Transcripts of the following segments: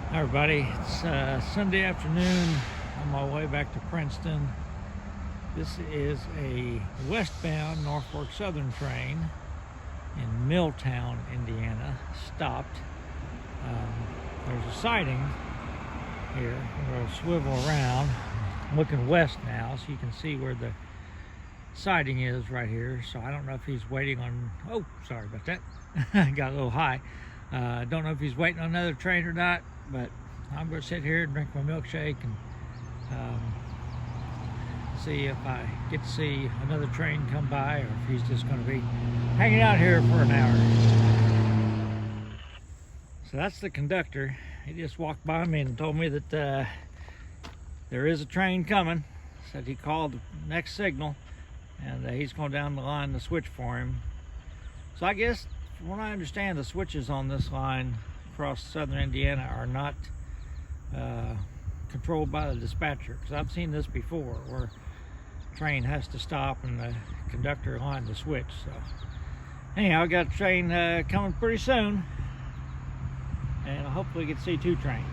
Hi everybody, it's Sunday afternoon on my way back to Princeton. This is a westbound Norfolk Southern train in Milltown, Indiana. Stopped. There's a siding here. I'm going to swivel around. I'm looking west now so you can see where the siding is right here. So I don't know if he's waiting on, oh, sorry about that. Got a little high. Don't know if he's waiting on another train or not, but I'm going to sit here and drink my milkshake and see if I get to see another train come by, or if he's just going to be hanging out here for an hour. So that's the conductor. He just walked by me and told me that there is a train coming. Said he called the next signal and he's going down the line to switch for him. So I guess, from what I understand, the switches on this line across southern Indiana are not controlled by the dispatcher, because I've seen this before where a train has to stop and the conductor line to switch. So anyhow, I got a train coming pretty soon, and I hopefully get to see two trains.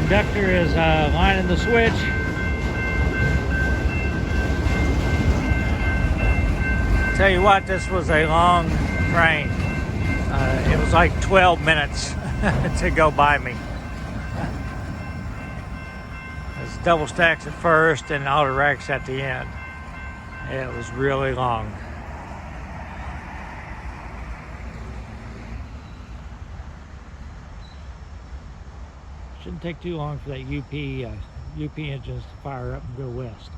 Conductor is lining the switch. Tell you what, this was a long train. It was like 12 minutes to go by me. It's double stacks at first and auto racks at the end. It was really long. Shouldn't take too long for that UP engines to fire up and go west.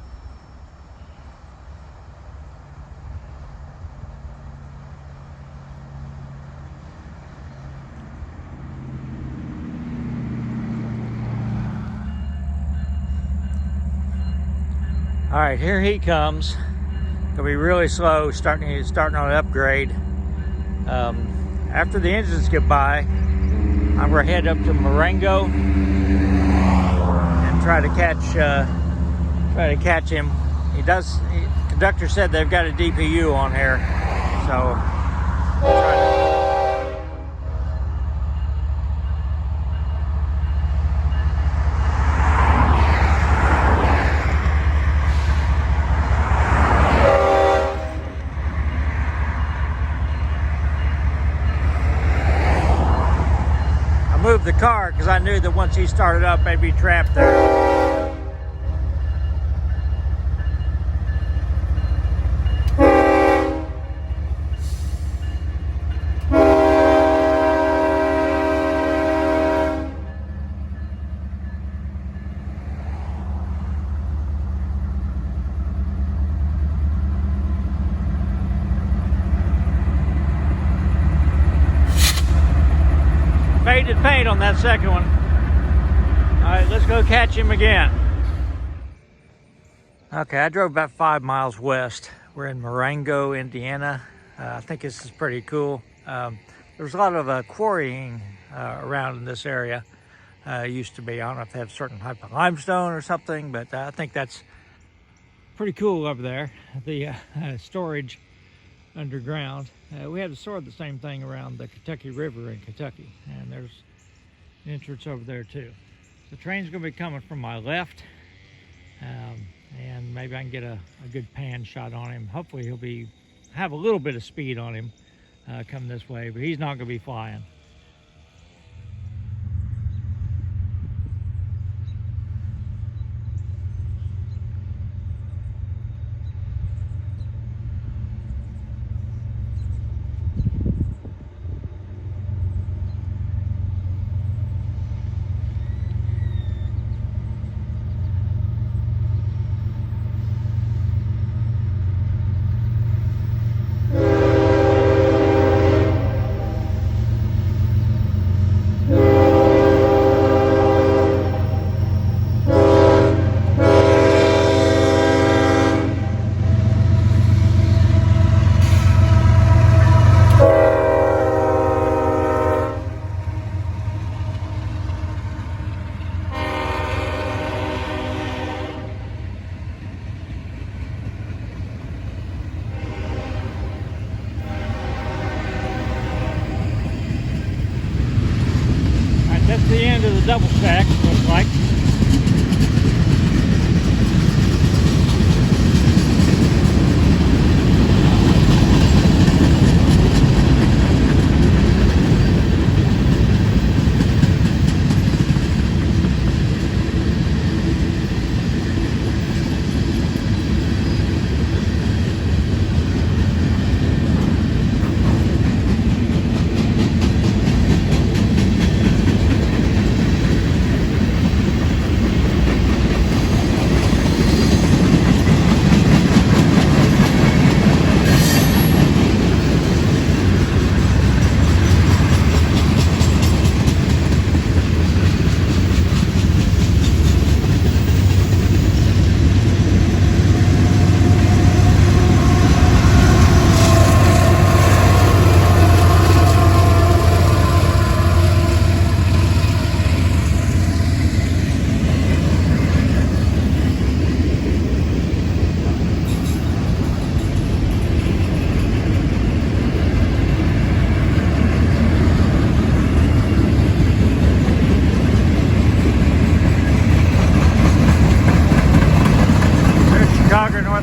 All right, here he comes. Gonna be really slow, starting on an upgrade. After the engines get by, I'm gonna head up to Marengo and try to catch him. Conductor said they've got a DPU on here, so moved the car because I knew that once he started up, I'd be trapped there. Faded paint on that second one. All right, let's go catch him again. Okay, I drove about 5 miles west. We're in Marengo, Indiana. I think this is pretty cool. There's a lot of quarrying around in this area. Used to be. I don't know if they have a certain type of limestone or something, but I think that's pretty cool over there. The storage underground. We had sort of the same thing around the Kentucky River in Kentucky, and there's an entrance over there too. The train's going to be coming from my left, and maybe I can get a good pan shot on him. Hopefully he'll have a little bit of speed on him coming this way, but he's not going to be flying. That's the end of the double stack, looks like.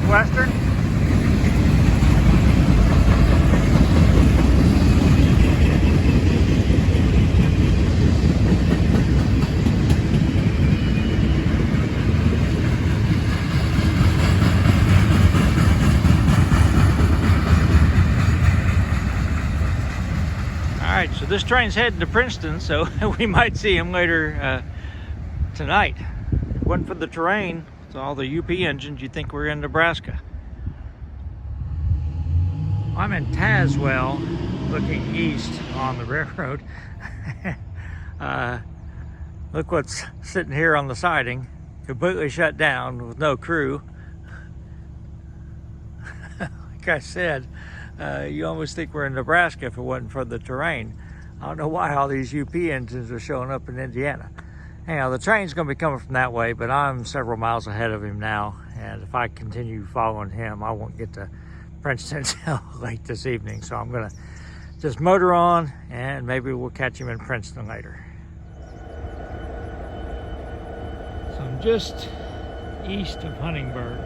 Western. All right, so this train's heading to Princeton, so we might see him later tonight. If it wasn't for the terrain, all the UP engines, you'd think we're in Nebraska. I'm in Tazewell, looking east on the railroad. Look what's sitting here on the siding, completely shut down with no crew. Like I said, you almost think we're in Nebraska if it wasn't for the terrain. I don't know why all these UP engines are showing up in Indiana. Anyhow, the train's going to be coming from that way, but I'm several miles ahead of him now, and if I continue following him, I won't get to Princeton until late this evening, so I'm going to just motor on, and maybe we'll catch him in Princeton later. So I'm just east of Huntingburg,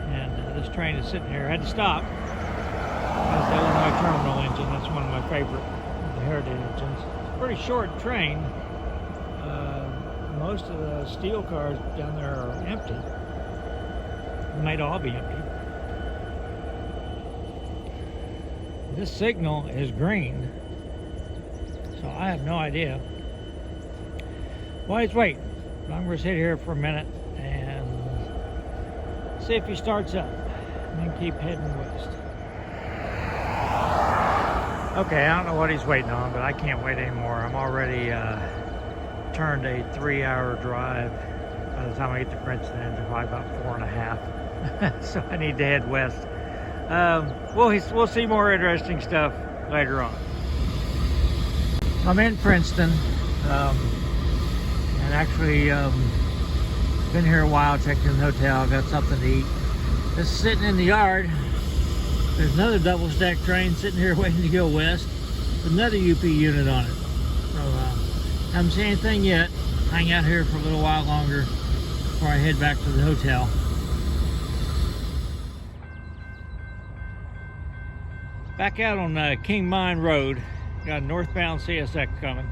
and this train is sitting here. I had to stop. That's the Illinois Terminal engine. That's one of my favorite of the Heritage engines. It's a pretty short train. Most of the steel cars down there are empty. They might all be empty. This signal is green, so I have no idea why he's waiting. I'm going to sit here for a minute and see if he starts up, and then keep heading west. Okay, I don't know what he's waiting on, but I can't wait anymore. I'm already turned a 3-hour drive. By the time I get to Princeton, it's probably about 4.5. So I need to head west. We'll see more interesting stuff later on. I'm in Princeton, and actually been here a while, checked in the hotel, got something to eat. Just sitting in the yard, There's another double stack train sitting here waiting to go west with another UP unit on it. So haven't seen anything yet. Hang out here for a little while longer before I head back to the hotel. Back out on King Mine Road. Got a northbound CSX coming.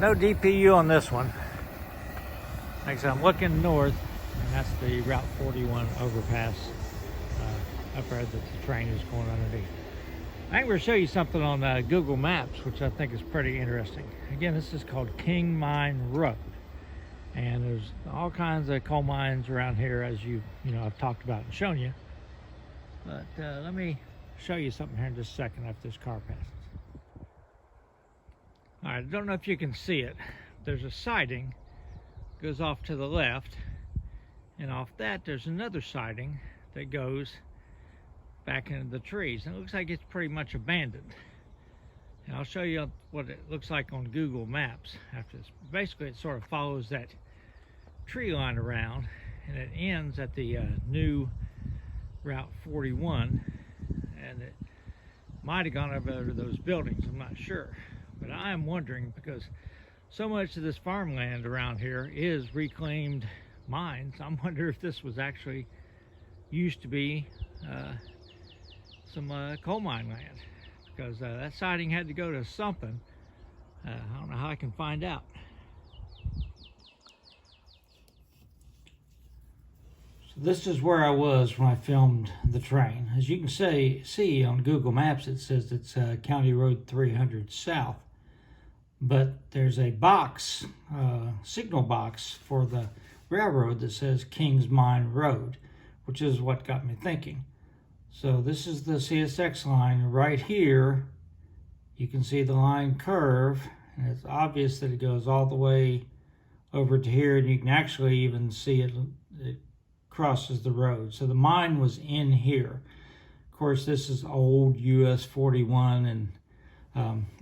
No DPU on this one. Like I said, I'm looking north, and that's the Route 41 overpass up there that the train is going underneath. I'm going to show you something on Google Maps, which I think is pretty interesting. Again, this is called King Mine Road, and there's all kinds of coal mines around here, as I've talked about and shown you. But let me show you something here in just a second after this car passes. All right, I don't know if you can see it. There's a siding goes off to the left, and off that there's another siding that goes back into the trees. And it looks like it's pretty much abandoned. And I'll show you what it looks like on Google Maps after this. Basically, it sort of follows that tree line around, and it ends at the new Route 41, and it might have gone over to those buildings, I'm not sure. But I am wondering, because so much of this farmland around here is reclaimed mines, I'm wondering if this was actually used to be some coal mine land, because that siding had to go to something. I don't know how I can find out. So this is where I was when I filmed the train. As you can see on Google Maps, it says it's County Road 300 South. But there's a box, signal box for the railroad that says Kings Mine Road, which is what got me thinking. So this is the CSX line right here. You can see the line curve, and it's obvious that it goes all the way over to here, and you can actually even see it crosses the road. So the mine was in here. Of course, this is old US 41, and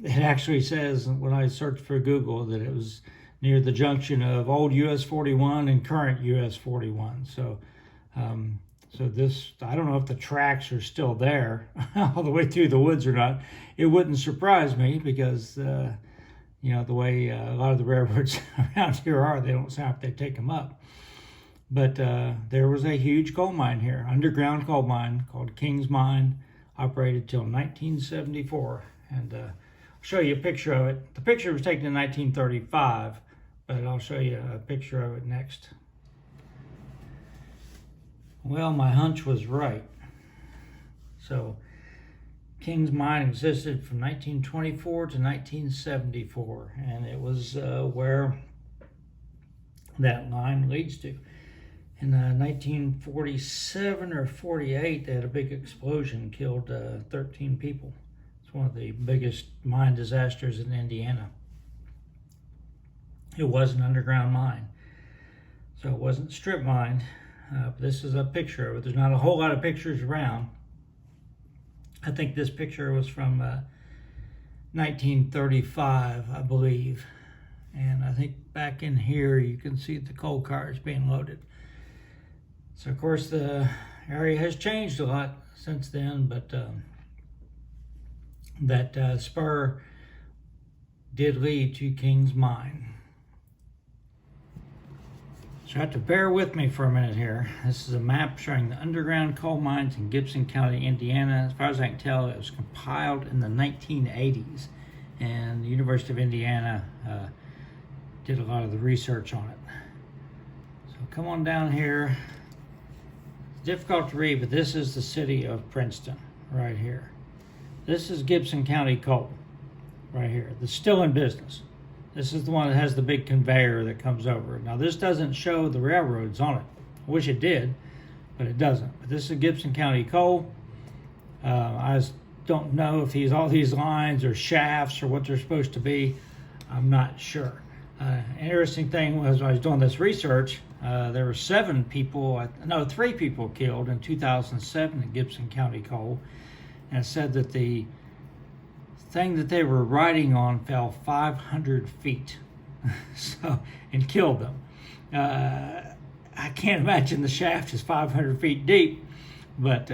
it actually says when I searched for Google that it was near the junction of old US 41 and current US 41. So this, I don't know if the tracks are still there all the way through the woods or not. It wouldn't surprise me, because the way a lot of the railroads around here are, they don't sound like they take them up. But there was a huge coal mine here, underground coal mine called Kings Mine, operated till 1974. And I'll show you a picture of it. The picture was taken in 1935, but I'll show you a picture of it next. Well, my hunch was right. So Kings Mine existed from 1924 to 1974, and it was where that line leads to. In 1947 or 48, they had a big explosion, killed 13 people. It's one of the biggest mine disasters in Indiana. It was an underground mine, so it wasn't strip mined. This is a picture of it. There's not a whole lot of pictures around. I think this picture was from 1935, I believe. And I think back in here you can see the coal cars being loaded. So of course the area has changed a lot since then, but that spur did lead to Kings Mine. So you have to bear with me for a minute here. This is a map showing the underground coal mines in Gibson County, Indiana. As far as I can tell, it was compiled in the 1980s, and the University of Indiana did a lot of the research on it. So come on down here. It's difficult to read, but this is the city of Princeton right here. This is Gibson County Coal right here. That's still in business. This is the one that has the big conveyor that comes over. Now this doesn't show the railroads on it. I wish it did, but it doesn't. But this is Gibson County Coal. I don't know if all these lines are shafts or what they're supposed to be. I'm not sure. Interesting thing was when I was doing this research, there were 3 people killed in 2007 in Gibson County Coal. And it said that the thing that they were riding on fell 500 feet and killed them. I can't imagine the shaft is 500 feet deep, but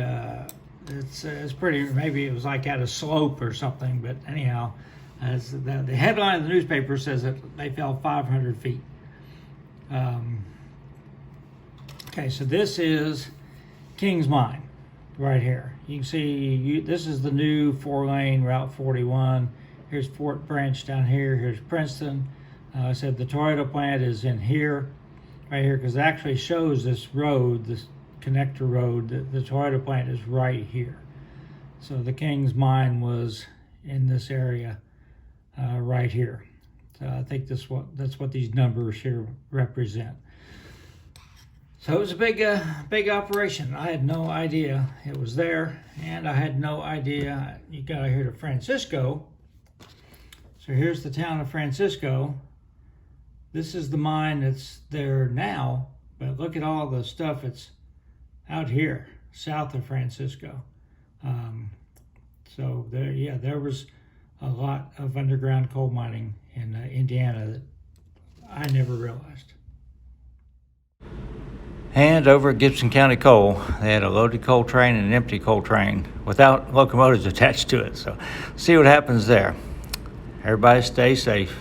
it's pretty, maybe it was like at a slope or something, but anyhow, as the headline of the newspaper says that they fell 500 feet. Okay, so this is King's Mine right here. You can see this is the new 4-lane Route 41. Here's Fort Branch down here. Here's Princeton. I said the Toyota plant is in here, right here, because it actually shows this road, this connector road. The Toyota plant is right here. So the King's Mine was in this area right here. So I think that's what these numbers here represent. So it was a big operation. I had no idea it was there, and I had no idea you got here to Francisco. So here's the town of Francisco. This is the mine that's there now, but look at all the stuff that's out here, south of Francisco. So there was a lot of underground coal mining in Indiana that I never realized. And over at Gibson County Coal, they had a loaded coal train and an empty coal train without locomotives attached to it. So see what happens there. Everybody stay safe.